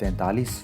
43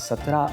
17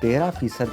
13%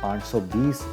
520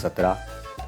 17،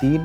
3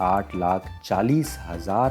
8,40,000